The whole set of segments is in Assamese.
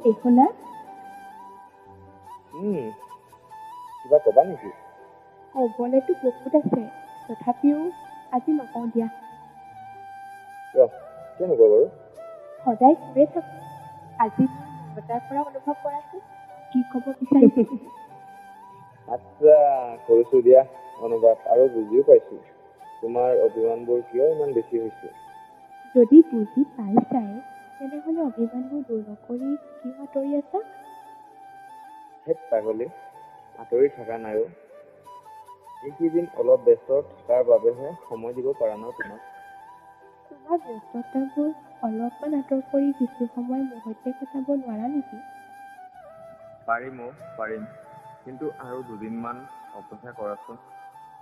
এই শুনা, কিবা কবা নেকি? ক'বলৈতো বহুত আছে, তথাপিও আজি নকওঁ দিয়া। কিয় নকওঁ বাৰু? সদায় কৈয়ে থাকোঁ, আজি মোৰ মনতাৰ পৰা অনুভৱ কৰাচোন, কি ক'ব বিচাৰিছে। আচ্ছা, কৰিছো দিয়া অনুবাদ, আৰু বুজিও পাইছো তোমাৰ অভিমানবোৰ কিয় ইমান বেছি হৈছে। যদি বুজি পাইছাই, তেনেহ'লে অভিমানবোৰ দূৰ নকৰি কিয় আঁতৰি আছা? হেত পাগলী, আঁতৰি থকা নাইও। এইকেইদিন অলপ ব্যস্ত থকাৰ বাবেহে সময় দিব পৰা ন তোমাক। তোমাৰ ব্যস্ততাবোৰ অলপমান আঁতৰ কৰি কিছু সময় মোৰ সৈতে কটাব নোৱাৰা নেকি? পাৰিম, কিন্তু আৰু দুদিনমান অপেক্ষা কৰাচোন।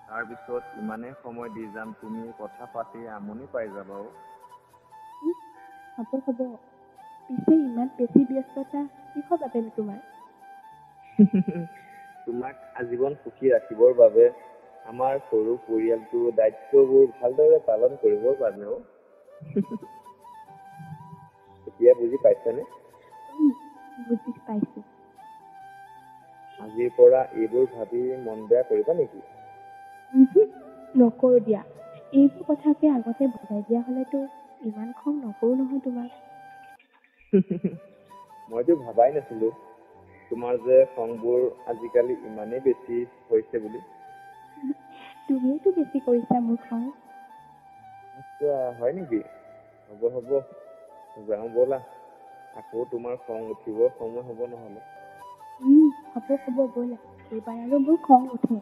তাৰপিছত ইমানেই সময় দি যাম, তুমি কথা পাতি আমনি পাই যাবা। হ'ব, পিছে ইমান বেছি ব্যস্ততা কিহৰ বাবেনো তোমাৰ? তোমাক আজীৱন সুখী ৰাখিবৰ বাবে, আমাৰ সৰু পৰিয়ালটোৰ দায়িত্ববোৰ ভালদৰে পালন কৰিবৰ বাবেও। এতিয়া বুজি পাইছানে? বুজি পাইছো। আজিৰ পৰা এইবোৰ ভাবি মন বেয়া কৰিবা নেকি? নকৰো দিয়া। এইবোৰ কথাকে আগতে বুজাই দিয়া হলেতো ইমান খং নকৰো নহয় তোমাক। মইতো ভাবাই নাছিলো তোমাৰ যে খংবোৰ আজিকালি ইমানেই বেছি হৈছে বুলি। তুমিওতো বেছি কৰিছা মোৰ খং। আচ্ছা, হয় নেকি? হ'ব, যাওঁ ব'লা। আকৌ তোমাৰ খং উঠিব সময় হ'ব নহ'লে। হ'ব ব'লা, এইবাৰ আৰু মোৰ খং উঠে।